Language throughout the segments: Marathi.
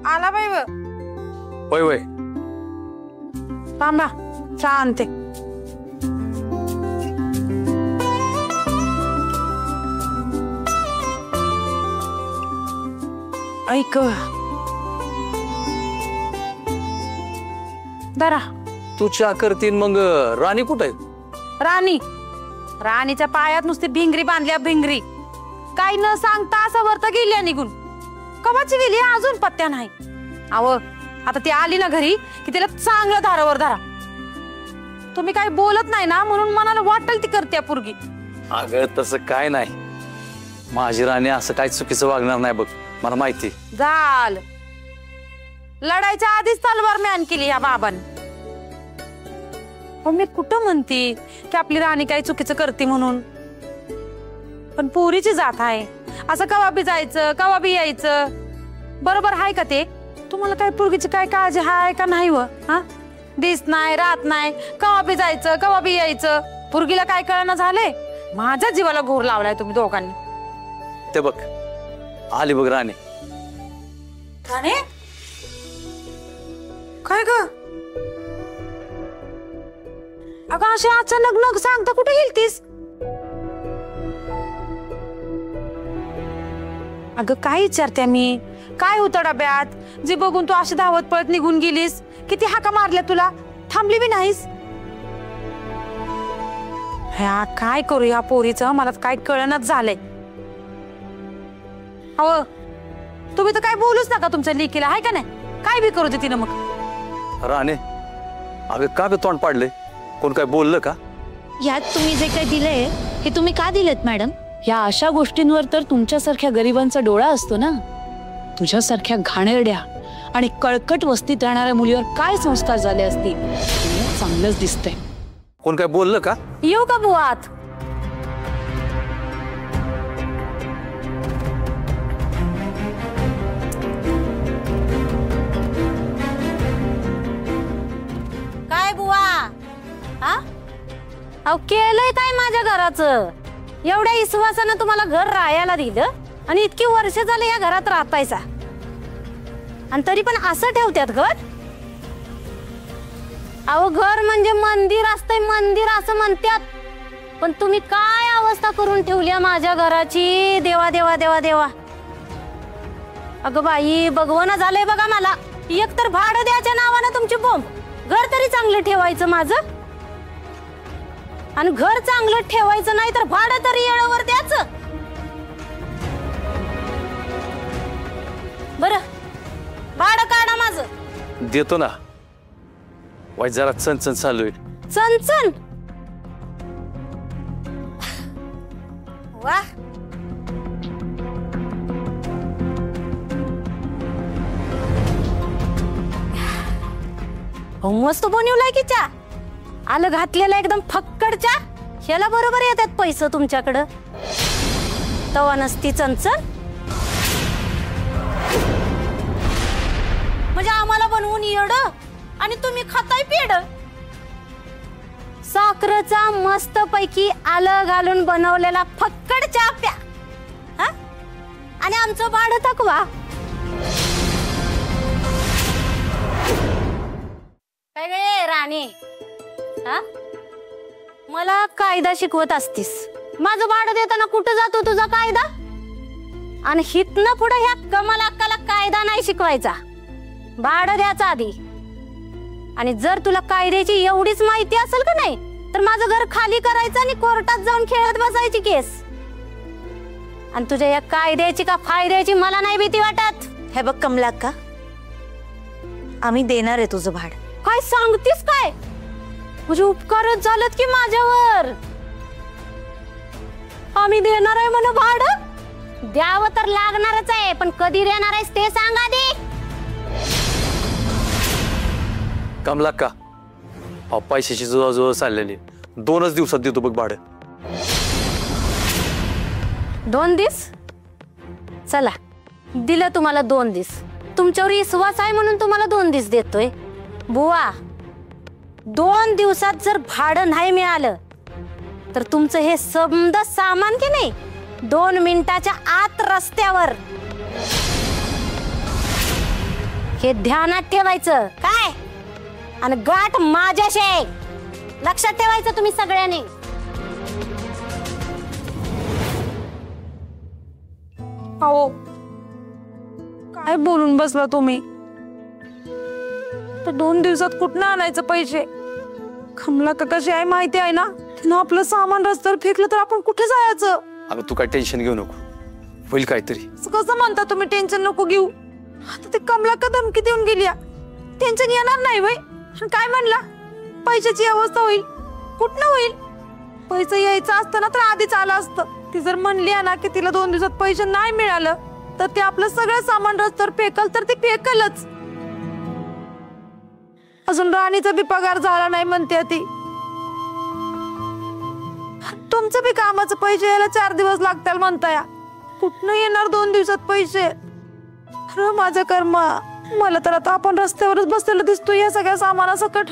आला बाई होय होय थांबा चहा आणते. ऐक दरा तू चहा करतीन मग राणी कुठे आहे? राणीच्या पायात नुसती भिंगरी बांधल्या भिंगरी. काही न सांगता असं वरता गेली निघून. कवाची गेली अजून पत्त्या नाही. अव आता ती आली ना घरी की तिला चांगलं धारावर धरा. तुम्ही काही बोलत नाही ना म्हणून मनाला वाटेल ती करते पोरगी. अगं तसं काय नाही. माझी राणी असं काही चुकीचं वागणार नाही बघ, मला माहिती. झालं लढायच्या आधीच तलवार म्यान केली या बाबांनी. मी कुठं म्हणते की आपली राणी काही चुकीचं करते म्हणून, पण पोरीची जात आहे. असं कवा बी जायचं कवा बी यायचं बरोबर आहे का ते? तुम्हाला काय पोरगीची काय काळजी आहे का नाही? व हा दिस नाही रात नाही, कवा बी जायचं कवा बी यायचं. पोरगीला काय कळना झाले? माझ्या जीवाला घोर लावलाय तुम्ही दोघांनी. ते बघ आली बघ राणी. राणे काय ग? अगं अशी अचानक न सांगता कुठे गेलतीस? अगं काय विचारते मी? काय होतं डब्यात जे बघून तू अशी धावत पळत निघून गेलीस? किती हाका मारल्या तुला, थांबली बी नाहीस. ह्या काय करू या पोरीचं मला काय कळणच झालंय. अहो तुम्ही तर काय बोलूच नका तुमच्या लेकीला, आहे का नाही? काय बी करू दे तिनं मग. राणे अगं का बी तोंड पाडले? कोण काय बोललं का? यात तुम्ही जे काही दिलंय हे तुम्ही का दिलेत मॅडम? या अशा गोष्टींवर तर तुमच्यासारख्या गरिबांचा डोळा असतो ना. तुझ्यासारख्या घाणेरड्या आणि कळकट वस्तीत राहणाऱ्या मुलीवर काय संस्कार झाले असतील चांगलंच दिसतंय. कोण काय बोललं का? येऊ का बुवात? काय बुवा? हा अहो केलंय काय माझ्या घराचं? एवढ्या विश्वासानं तुम्हाला घर राहायला दिलं आणि इतकी वर्ष झाले या घरात राहतायचा आणि तरी पण असं ठेवतात घर? अहो घर म्हणजे मंदिर असतंय, मंदिर असं म्हणतात. पण तुम्ही काय अवस्था करून ठेवली माझ्या घराची? देवा देवा देवा देवा. अगं बाई भगवान झालंय बघा मला. एक तर भाडं द्यायच्या नावानं तुमची बोंब. घर तरी चांगलं ठेवायचं माझं, आणि घर चांगलं ठेवायचं नाही तर भाडं तरी येळेवर द्यायचं. बरं भाडं काढा माझं. देतो ना. वाईट जरा चणचण चालू आहे. चणचण? वा मस्त बनवलाय की चा. आलं घातलेला एकदम फक्कड चा. ह्याला बरोबर येतात पैसे तुमच्याकडं. तवा नसती चणचण. म्हणजे आम्हाला बनवून येड आणि तुम्ही खाताय पेड. साखरेचा मस्त पैकी आलं घालून बनवलेला फक्कड चहा प्या. हा आणि आमचं भाडं थकवा. काय गे राणी? हा मला कायदा शिकवत असतीस. माझं भाडं देताना कुठं जातो तुझा कायदा? आणि हितनं पुढे ह्या कमल अक्काला कायदा नाही शिकवायचा. भाडं द्यायचं आधी. आणि जर तुला कायद्याची एवढीच माहिती असेल का नाही तर माझं घर खाली करायचं आणि कोर्टात जाऊन खेळत बसायची केस. आणि तुझ्या या कायद्याची का फायद्याची मला नाही भीती वाटत. हे बघ कमला अक्का, आम्ही देणार आहे तुझं भाडं. काय सांगतीस काय? म्हणजे उपकारच झालेत की माझ्यावर. आम्ही देणार आहे म्हण भाडं. द्यावं तर लागणारच आहे, पण कधी देणार आहेस ते सांग आधी. कमला का पैशाची जुळवाजुळव चाललेली. 2च दिवसात देतो बघ भाडं. 2 दिवस? चला दिलं तुम्हाला 2 दिवस. तुमच्यावर विश्वास आहे म्हणून तुम्हाला 2 दिवस देतोय. बुवा 2 दिवसात जर भाडं नाही मिळालं तर तुमचं हे समद सामान की नाही 2 मिनिटाच्या आत रस्त्यावर हे ध्यानात ठेवायचं काय, आणि गाठ माझ्याशी आहे. लक्षात ठेवायचं तुम्ही सगळ्यांनी. अहो काय बोलून बसला तुम्ही? तर 2 दिवसात कुठनं आणायचं पैसे? कमला का कशी आहे माहिती आहे ना, तिनं आपलं सामान रस्त्यावर फेकलं तर आपण कुठे जायचं? अगं तू काय टेन्शन घेऊ नको, होईल काहीतरी. असं कसं म्हणता तुम्ही? टेन्शन नको घेऊ. आता ते कमला का धमकी देऊन गेली. टेन्शन येणार नाही वय. काय म्हणला? पैशाची अवस्था होईल. कुठनं होईल? पैसे यायचं असतं ना तर आधीच आलं असतं. ती जर म्हणली ना की तिला 2 दिवसात पैसे नाही मिळालं तर ते आपलं सगळं सामान रस्त्यावर फेकल तर ती फेकलच. अजून राणीचा बी पगार झाला नाही म्हणते ती. तुमचं बी कामाचं पैसे यायला 4 दिवस लागतील म्हणताय. कुठनं येणार 2 दिवसात पैसे? अरे माझं कर्म. मला तर आता आपण रस्त्यावरच बसलेलं दिसतो या सगळ्या सामानासकट.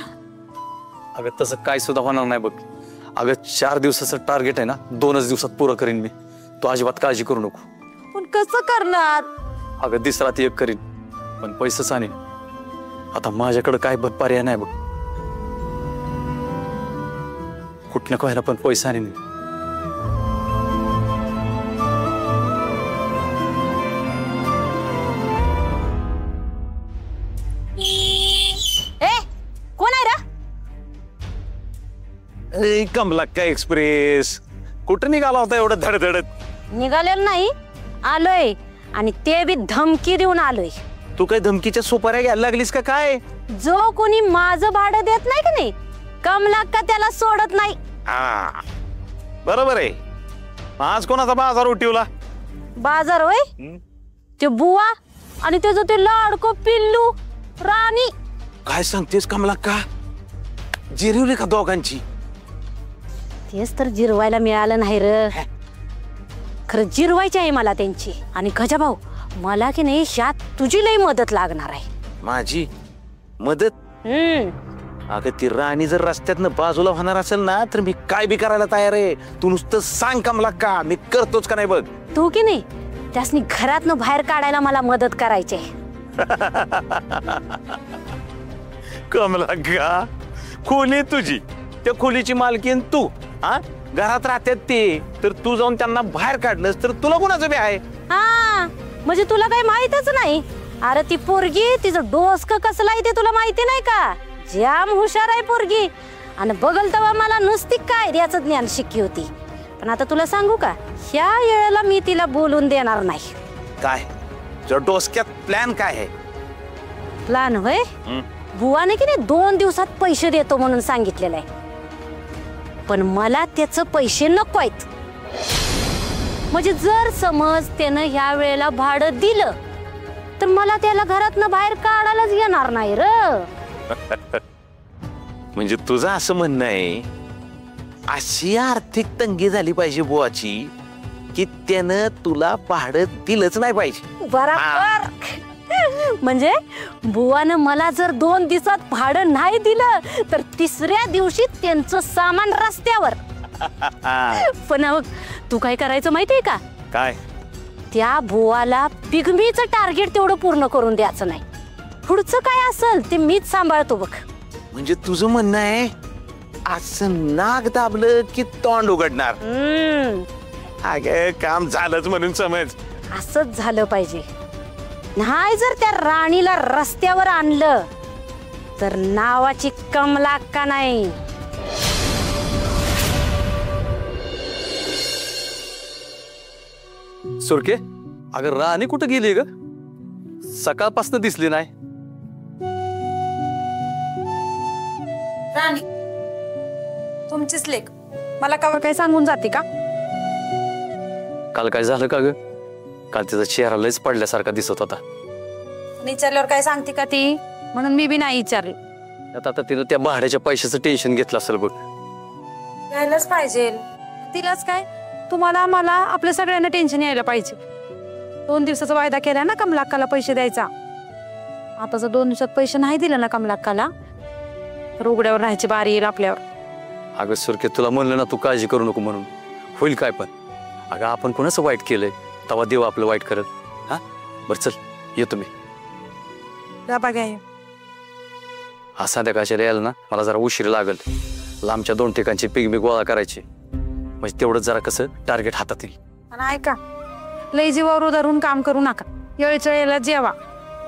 अगं तसं काय सुद्धा होणार नाही बघ. अगं 4 दिवसाचं टार्गेट आहे ना, 2च दिवसात पुरं करीन मी. तू अजिबात काळजी करू नको. पण कसं करणार? अगं दिसरात एक करीन, पण पैसेच आणीन. आता माझ्याकडे काय पर्याय नाही बघ. कुठनं व्हायला पण पैसा आणीन. कोण आहे रा? कमलाक्का एक्सप्रेस कुठं निघाला होता एवढं धडधडत? निघालेलं नाही, आलोय. आणि ते बी धमकी देऊन आलोय. तू काय धमकीच्या सुपाऱ्या घ्यायला लागलीस का काय? जो कोणी माझं भाडं देत नाही का नाही, कमलाक्का त्याला सोडत नाही. हा बरोबर आहे. आज कोणाचा बाजार उठवला? बाजार होय? ते बुवा आणि त्याचं ते लाडको पिल्लू राणी. काय सांगतेस कमलाक्का? जिरवली का दोघांची? तेच तर जिरवायला मिळालं नाही र. खरं जिरवायची आहे मला त्यांची. आणि गजाभाऊ, मला की नाही ह्यात तुझी लई मदत लागणार आहे. माझी मदत? अगं ती राणी जर रस्त्यातनं बाजूला होणार असेल ना तर मी काय बी करायला तयार आहे. तू नुसतं सांग कमलाक्का, मी करतोच का नाही बघ. तू की नाही त्यासनी घरातनं बाहेर काढायला मला मदत करायची आहे. कमलाक्का, खोली तुझी, त्या खोलीची मालकीन तू. हा घरात राहतात ते, तर तू जाऊन त्यांना बाहेर काढलंस तर तुला कोणाचं बी आहे? हा म्हणजे तुला काही माहितच नाही. अरे ती पोरगी, तिचं डोसकं कसलं आहे ते तुला माहिती नाही का? जाम हुशार आहे पोरगी. आणि बघल तेव्हा मला नुसती काय याचं ज्ञान शिकी होती. पण आता तुला सांगू का, ह्या वेळेला मी तिला बोलून देणार नाही. काय तुझ्या डोसक्यात प्लॅन काय आहे? प्लॅन होय? बुवाने की नाही 2 दिवसात पैसे देतो म्हणून सांगितलेलं आहे. पण मला त्याचं पैसे नको आहेत. म्हणजे जर समज त्यानं ह्या वेळेला भाडं दिलं तर मला त्याला घरातनं बाहेर काढायलाच येणार नाही र. म्हणजे तुझं असं म्हणणं आहे, अशी आर्थिक तंगी झाली पाहिजे बुवाची की त्यानं तुला भाडं दिलंच नाही पाहिजे. बरोबर. म्हणजे बुवानं मला जर 2 दिवसात भाडं नाही दिलं तर 3ऱ्या दिवशी त्यांचं सामान रस्त्यावर. पण तू काय करायचं माहितीये का? काय? त्या बुवाला पिगमीचं टार्गेट तेवढं पूर्ण करून द्यायचं नाही. पुढचं काय असेल ते मीच सांभाळतो बघ. म्हणजे तुझं म्हणणं आहे असं नाक दाबलं की तोंड उघडणार? अगं काम झालंच म्हणून समज. असंच झालं पाहिजे. नाही जर त्या राणीला रस्त्यावर आणलं तर नावाची कमलाक्का नाही. सुरके, अगं राणी कुठं गेली ग? सकाळपासून दिसली नाही. राणी तुमचीच लेक मला का काय सांगून जाते का? काल काय झालं का ग? काल तिचा चेहरा लयच पडल्यासारखा दिसत होता. विचारल्यावर काय सांगते का ती? म्हणून मी बी नाही विचारलं. आता तिनं त्या भाड्याच्या पैशाचं टेन्शन घेतलं असेल बघ. घ्यायलाच पाहिजे. तिलाच काय, तुम्हाला मला आपल्या सगळ्यांना टेन्शन यायला पाहिजे. 2 दिवसाचा वायदा केला ना कमलाक्काला पैसे द्यायचा. आता जर 2 दिवसात पैसे नाही दिले ना कमलाक्काला तर उघड्यावर राहायची बारी येईल आपल्यावर. अगं सुरके, तुला म्हणलं ना तू काळजी करू नको म्हणून. होईल काय पण. अगं आपण कोणाचं वाईट केलंय तेव्हा देव आपलं वाईट करत. हा बरं चल येतो मी. डबा घ्या. हा संध्याकाळच्या यायला ना मला जरा उशीर लागल. लांबच्या 2 ठिकाणची पिगमी गोळा करायची, म्हणजे तेवढंच जरा कसं टार्गेट हातात येईल. आणि ऐका, लय जीवावर धरून काम करू नका. येळचळेला जेवा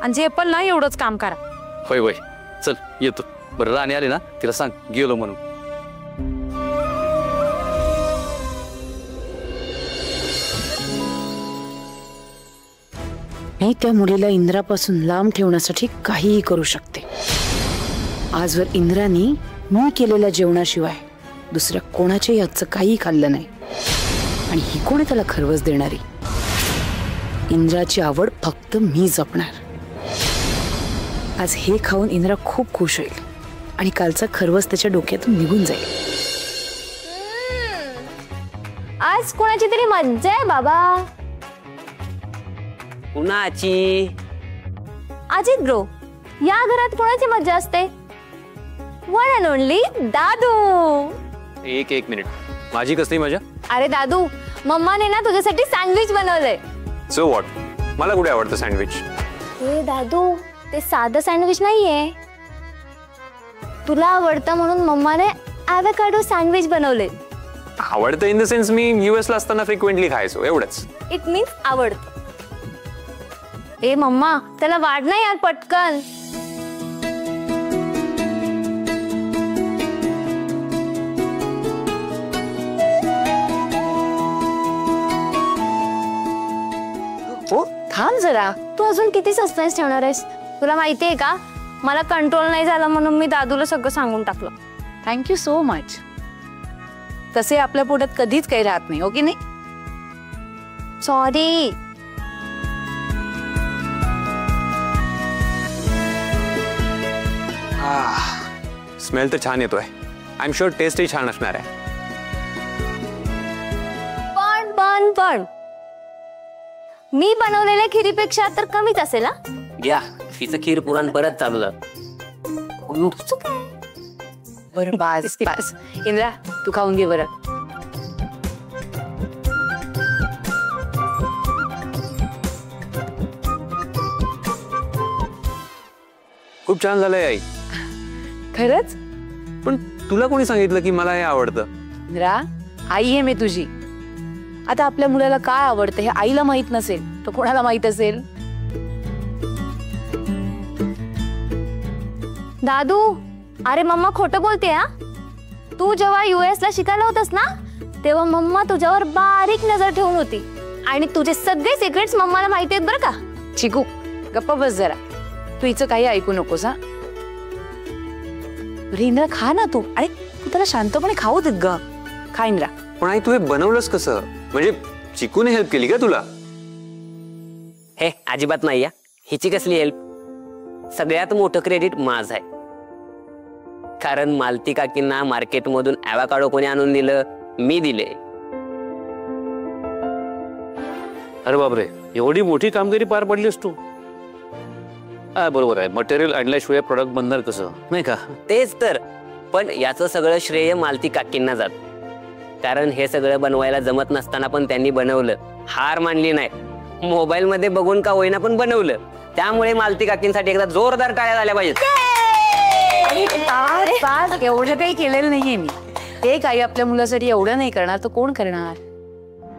आणि झेपल ना एवढंच काम करा. होय होय, चल येतो. बरं राणी आली ना तिला सांग गेलो म्हणून. मी त्या मुलीला इंद्रापासून लांब ठेवण्यासाठी काहीही करू शकते. आजवर इंद्राने मी केलेल्या जेवणाशिवाय दुसऱ्या कोणाच्याही हातचं काही खाल्लं नाही. आणि ही कोण आहे त्याला खरवस देणारी? इंद्राची आवड फक्त मी जपणार. आज हे खाऊन इंद्रा खूप खुश होईल आणि कालचा खरवस त्याच्या डोक्यातून निघून जाईल. आज कोणाची तरी मज्जा आहे बाबा. कुणाची? अजित ब्रो, या घरात कोणाची मज्जा असते? वन अँड ओनली दादू. एक मिनिट, माझी कसली मजा? अरे दादू, मम्माने ना तुझ्यासाठी सँडविच बनवलंय. सो व्हॉट, मला कुठे आवडतं सँडविच? ए दादू, ते साधं सँडविच नाहीये. तुला आवडतं म्हणून मम्माने ॲव्होकाडो सँडविच बनवले. आवडतं in the sense me US ला असताना फ्रिक्वेंटली खायचो, एवढंच. इट मीन्स आवडतं. ए मम्मा, त्याला वाढ नाही यार पटकन. हो थांब जरा. तू अजून किती सस्पेन्स ठेवणार आहेस? तुला माहितीये का, मला कंट्रोल नाही झाला म्हणून मी दादूला सगळं सांगून टाकलं. Thank you so much. तसे आपल्या पोटात कधीच काही राहत नाही, हो की नाही? सॉरी. स्मेल तर छान येतोय. आय एम शुअर टेस्टही छान असणार आहे. पण मी बनवलेल्या खिरीपेक्षा तर कमीच असेल ना? या तिचं खीर पुराण परत चालू झालं. बरं बास बास. इंद्रा तू खाऊन घे बरं. खूप छान झालंय आई. खरंच? पण तुला कोणी सांगितलं की मला हे आवडतं? इंद्रा, आई आहे मी तुझी. आता आपल्या मुलाला काय आवडतं हे आईला माहित नसेल तर कोणाला माहित असेल? दादू, अरे मम्मा खोटं बोलते हा. तू जेव्हा US ला शिकायला होतास ना, तेव्हा मम्मा तुझ्यावर बारीक नजर ठेवून होती आणि तुझे सगळे सिक्रेट्स मम्माला माहिती आहेत बरं का. चिकू गप्पा बस जरा. तू हिचं काही ऐकू नकोस हा. इंद्रा खा ना तू. अरे तू त्याला शांतपणे खाऊ देत ग. खा इंद्रा. पण आई तू हे बनवलंस कसं? म्हणजे चिकूने हेल्प केली का तुला? हे अजिबात नाही या. हिची कसली हेल्प? सगळ्यात मोठं क्रेडिट माझं आहे. कारण मालती काकींना मार्केटमधून ॲव्होकाडो कोणी आणून दिलं? मी दिले. अरे बापरे, एवढी मोठी कामगिरी पार पडलीस तू. बरोबर आहे, मटेरियल आणल्याशिवाय प्रोडक्ट बनणार कसं, नाही का? तेच तर. पण याचं सगळं श्रेय मालती काकींना जात. कारण हे सगळं बनवायला जमत नसताना पण त्यांनी बनवलं. हार मानली नाही. मोबाईल मध्ये बघून का होईना पण बनवलं. त्यामुळे मालती काकींसाठी एकदा जोरदार टाळ्या झाल्या पाहिजेत. एवढं काही केलेलं नाहीये मी. ते काही आपल्या मुलासाठी एवढं नाही करणार तर कोण करणार?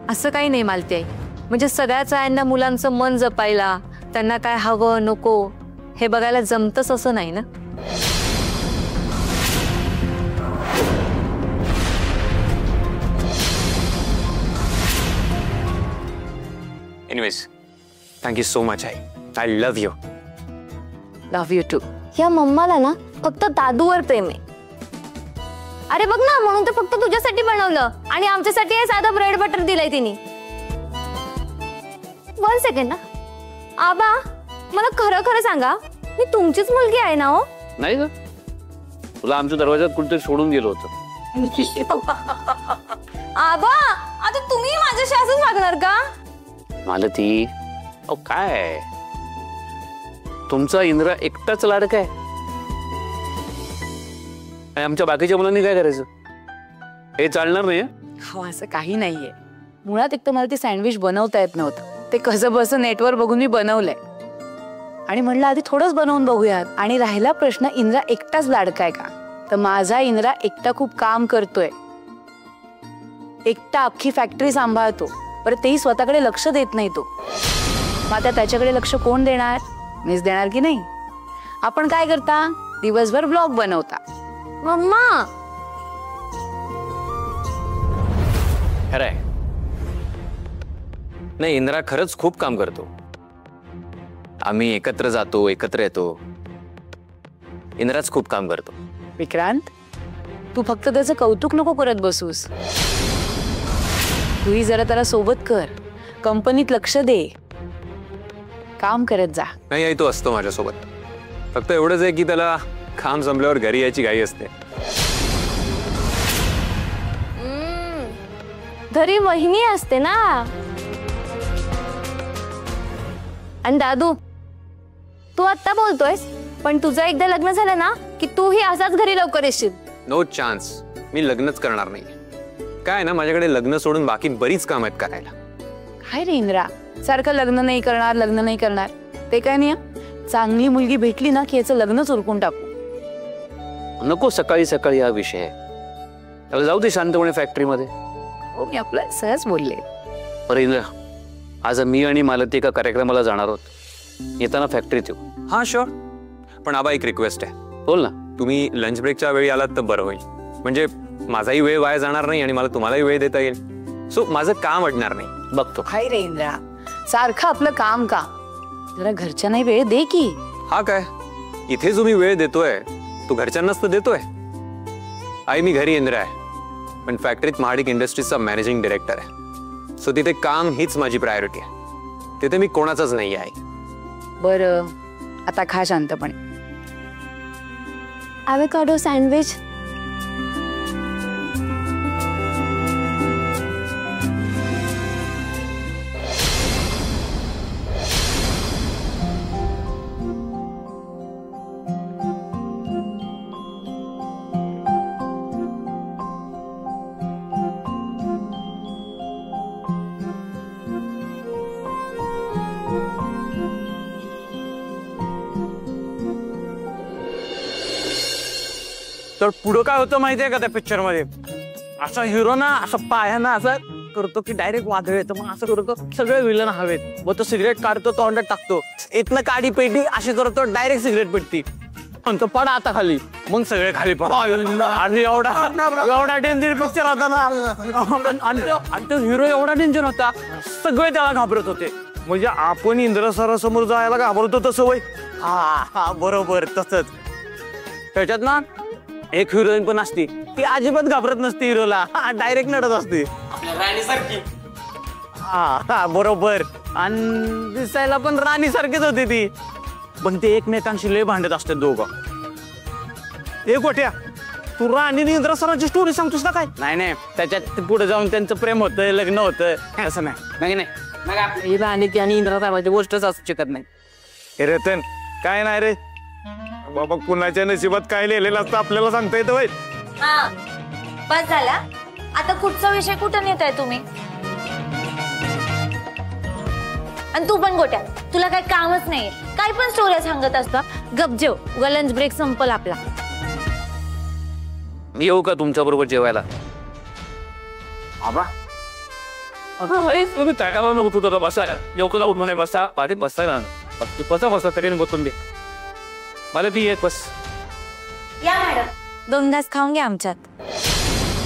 असं काही नाही मालती आई. म्हणजे सगळ्याच आयांना मुलांचं मन जपायला, त्यांना काय हवं नको हे बघायला जमतच असं नाही ना. एनिवेज, थँक्यू सो मच आई. I love you. Love you too. या मम्माला ना फक्त दादूवर प्रेम आहे. अरे बघ ना, म्हणून तर फक्त तुझ्यासाठी बनवलं आणि आमच्यासाठी हे साधं ब्रेड बटर दिलंय तिने. 1 सेकंड ना. आबा, मला खरं खरं सांगा, मी तुमचीच मुलगी आहे ना? हो नाही ग, तुला आमच्या दरवाजात कुठेतरी सोडून गेलो होतं. आबा, आता तुम्ही माझ्याशी असंच वागणार का? मालती, अहो काय तुमचा इंद्रा एकटाच लाडका आहे. आणि आमच्या बाकीच्या मुलांनी काय करायचं? हे चालणार नाही. हो असं काही नाहीये. मुळात एक तर मला ते सँडविच बनवता येत नव्हतं. ते कसं बसं नेटवर बघून मी बनवलंय आणि म्हणलं आधी थोडंच बनवून बघूयात. आणि राहिला प्रश्न इंद्रा एकटाच लाडकाय का, तर माझा इंद्रा एकटा खूप काम करतोय, एकटा अख्खी फॅक्टरी सांभाळतो, परत तेही स्वतःकडे लक्ष देत नाही तो. मग आता त्याच्याकडे लक्ष कोण देणार? मीच देणार की नाही? आपण काय करता, दिवसभर ब्लॉग बनवता. मम्मा खरंय. नाही, इंद्रा खरंच खूप काम करतो. आम्ही एकत्र जातो, एकत्र येतो. इंद्राच खूप काम करतो. विक्रांत, तू फक्त त्याचं कौतुक नको करत बसूस, तूही जरा त्याला सोबत कर, कंपनीत लक्ष दे, काम करत जा. नाही आई, तो असतो माझ्यासोबत. फक्त एवढंच आहे की त्याला काम संपल्यावर घरी यायची घाई असते. घरी वहिनी असते ना. आणि दादू, तू आता बोलतोयस, पण तुझं एकदा लग्न झालं ना की तूही असाच घरी लवकर येशील. नो चान्स, मी लग्नच करणार नाही. काय ना, माझ्याकडे लग्न सोडून बाकी बरीच काम आहेत करायला. काय रे इंद्रा, सारखं लग्न नाही करणार, लग्न नाही करणार, ते काय नाही. चांगली मुलगी भेटली ना की याचं लग्नच उरकून टाकू. नको सकाळी सकाळी हा विषय. त्याला जाऊ दे शांतपणे फॅक्टरीमध्ये. हो, मी आपलं सहज बोलले. बरं इंद्रा, आज मी आणि मालती एका कार्यक्रमाला जाणार आहोत. येताना फॅक्टरीत येऊ. हा शुअर. पण आबा, एक रिक्वेस्ट आहे. बोल ना. तुम्ही लंच ब्रेकच्या वेळी आलात तर बरं होईल. म्हणजे माझाही वेळ वाया जाणार नाही आणि मला तुम्हालाही वेळ देता येईल. सो माझं काम अडणार नाही. बघतो. काय रे इंद्रा, सारखं आपलं काम का, जरा घरच्यांनाही वेळ दे की. हा काय, इथे जो मी वेळ देतोय तो घरच्यांनाच तर देतोय. आई, मी घरी इंद्रा आहे, पण फॅक्टरीत महाडिक इंडस्ट्रीजचा मॅनेजिंग डायरेक्टर आहे. सो तिथे काम हीच माझी प्रायोरिटी आहे. तिथे मी कोणाचाच नाही आहे. बरं, आता खा शांतपणे. ॲव्होकाडो सँडविच. तर पुढं काय होतं माहितीये का त्या पिक्चर मध्ये, असा हिरो ना असा पायाना असं करतो की डायरेक्ट वादळ येतं, मग असं करतो सगळे विलन हवेत, मग तो सिगरेट काढतो, तोंडात टाकतो, इथनं काडी पेटी अशी करतो, डायरेक्ट सिगरेट पेटती, म्हणतो पडा आता खाली, मग सगळे खाली पडा. आणि एवढा डेंजर पिक्चर होता ना, आणि तो हिरो एवढा डेंजर होता, सगळे त्याला घाबरत होते. म्हणजे आपण इंद्र सरासमोर जायला घाबरतो तसं वय. हा बरोबर तसंच. त्याच्यात ना एक हिरोईन पण असती, ती अजिबात घाबरत नसती हिरोला, डायरेक्ट नडत असते. हा बरोबर. आणि दिसायला पण राणी सारखीच होती ती, पण ते एकमेकांशी लय भांडत असतात दोघं. एक गोट्या, तू राणी इंद्र सरांची स्टोरी सांगतोस ना काय? नाही, त्याच्यात पुढे जाऊन त्यांचं प्रेम होतं, लग्न होतं, असं नाही. मग आपली राणी आणि इंद्र सरांची गोष्टच असू शकत नाही. हे रतन, काय नाही रे बाबा, कुणाच्या नशिबात काय लिहिलेलं असतं आपल्याला सांगता येतं वय. हा, बस झाला. आता कुठचा विषय कुठं नेताय तुम्ही? आणि तू पण गोट्या, तुला काही कामच नाहीये, काही पण स्टोरी सांगत असता. गप जेव, लंच ब्रेक संपल आपला. मी येऊ का तुमच्या बरोबर जेवायला? आबा तुम्ही तयार नको बसा, येऊ उठून बसा, पाठी बसता ना, बसा तरी बसून दे मला ती एक बस. या मॅडम, 2 घास खाऊन घ्या आमच्यात.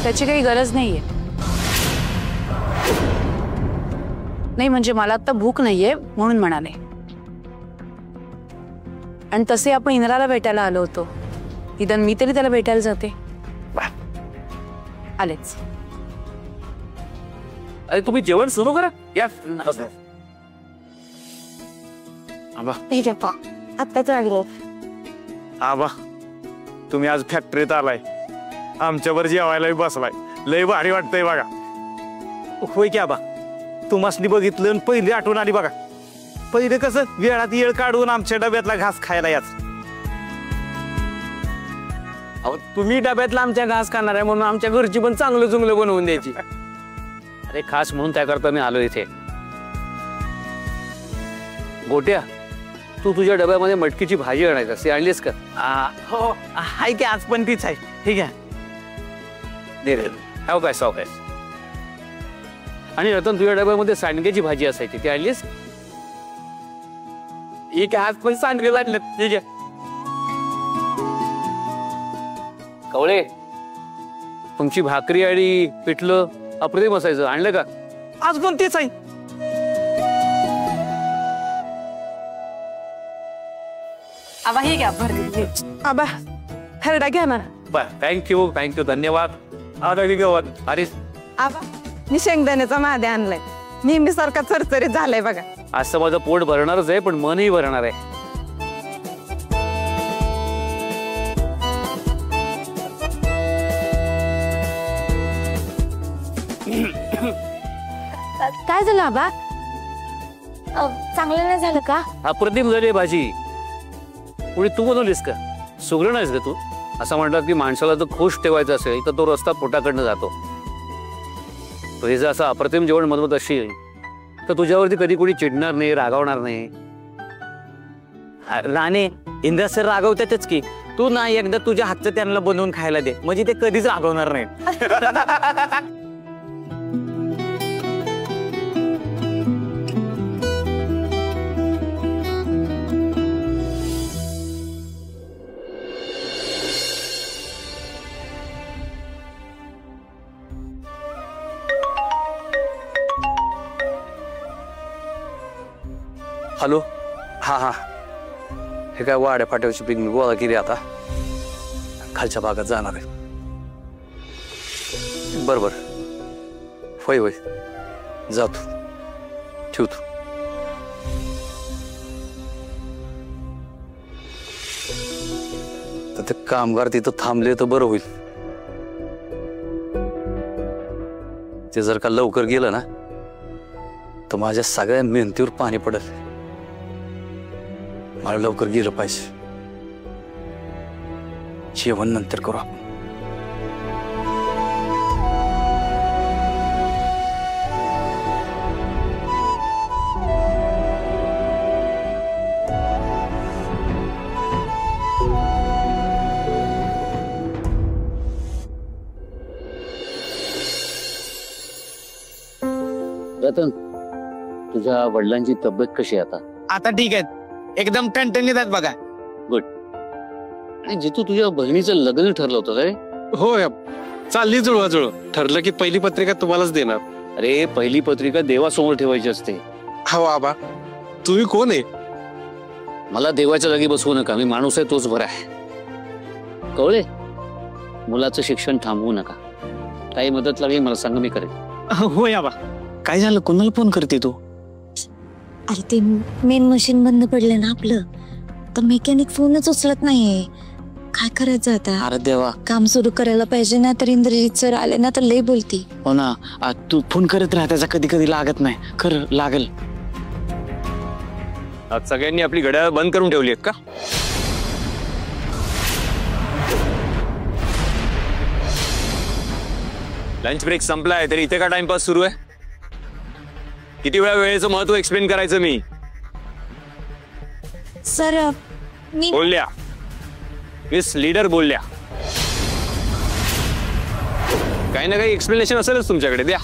त्याची काही गरज नाहीये. नाही म्हणजे मला आता भूक नाहीये म्हणून म्हणाले. आणि तसे आपण इंद्राला भेटायला आलो होतो, निदान मी तरी त्याला भेटायला जाते. आलेच. अरे तुम्ही जेवण सुरू करा. या आत्ताच लागलो. आबा, तुम्ही आज फॅक्टरीत आलाय, आमच्यावर जेवायला बसलाय, लय भारी वाटतंय बघा. होय की आबा, तुम्हासनी बघितलं आणि पहिली आठवण आली बघा. पहिले कसं वेळात येळ काढून आमच्या डब्यातला घास खायला याच. अहो, तुम्ही डब्यातला आमच्या घास खाणार आहे म्हणून आमच्या घरची पण चांगलं चुंगलं बनवून द्यायची. अरे खास म्हणून त्याकरता मी आलो इथे. गोट्या, तू तुझ्या डब्यामध्ये मटकीची भाजी आणायची असते, आणलीस का? हो हाय की आज पण तीच आहे. ठीक आहे. दे रे. हो काय साव काय. आणि रतन तुझ्या डब्यामध्ये सांडग्याची भाजी असायची, ती आणलीस? एक आज पण सांडगे लागले. ठीक आहे. कवळे, तुमची भाकरी आणि पिठलं अप्रतिम असायचं, आणलं का? आज पण तेच आहे. आबा हे घ्या भरली. आबा हरडा घ्या ना. थँक्यू थँक्यू, धन्यवाद. अरे आबा मी शेंगदाण्याचा मादे आणलाय. नेहमी सारखा चरचरीत झालाय बघा. असं माझं पोट भरणारच आहे, पण मनही भरणार आहे. काय झालं आबा? चांगलं नाही झालं का? अप्रतिम झाली भाजी. पुढे तू बनवलीस का? सुगरण नाहीस का तू? असं म्हणतात की माणसाला जर खुश ठेवायचं असेल तर तो रस्ता पोटाकडनं जातो. तो हे जर असं अप्रतिम जेवण बनवत असेल तर तुझ्यावरती कधी कोणी चिडणार नाही, रागावणार नाही. राणे, इंद्रा सर रागवतातच की. तू ना एकदा तुझ्या हातचं त्यांना बनवून खायला दे, म्हणजे ते कधीच रागवणार नाही. हॅलो. हा हा, हे काय वाड्या फाट्यावरची पिकनिक गोळा केली, आता खालच्या भागात जाणार आहे. बरोबर. होय होय, जातो. ठेवतो. तर ते कामगार तिथं थांबले तर बरं होईल. ते जर का लवकर गेलं ना तर माझ्या सगळ्या मेहनतीवर पाणी पडेल. मला लवकर गेलं पाहिजे. जेवण नंतर करू आपण. रतन, तुझ्या वडिलांची तब्येत कशी आहे आता? आता ठीक आहे, एकदम टणटणीत आहेत बघा. गुड. आणि जितू, तुझ्या बहिणीचं लग्न ठरलं होतं रे? होय, चालली जुळवाजुळव. ठरलं की पहिली पत्रिका तुम्हालाच देणार. अरे, पहिली पत्रिका देवासमोर ठेवायची असते. हो आबा, तुम्ही कोण आहे? मला देवाच्या जागी बसवू नका, मी माणूस आहे तोच बरा आहे. कळले? मुलाचं शिक्षण थांबवू नका. काही मदत लागली मला सांगा, मी करेन. होय आबा. काय झालं, कोणाला फोन करते तू? अरे ते मेन मशीन बंद पडले ना आपलं, तर मेकॅनिक फोनच उचलत नाहीये. काय करायचं आता? अरे देवा, काम सुरू करायला पाहिजे ना. तर इंद्रजीत सर आले ना तर लई बोलती. हो ना, तू फोन करत राहा, त्याचा कधी कधी लागत नाही. खरं लागल. आज सगळ्यांनी आपली घड्याळ बंद करून ठेवली आहेत का? लंच ब्रेक संपलाय तरी इथे का टाइमपास सुरू आहे? किती वेळा वेळेचं महत्व एक्सप्लेन करायचं मी? सर मी बोलल्या, मिस लीडर बोलल्या. काही ना काही एक्सप्लेनेशन असेलच तुमच्याकडे, द्या.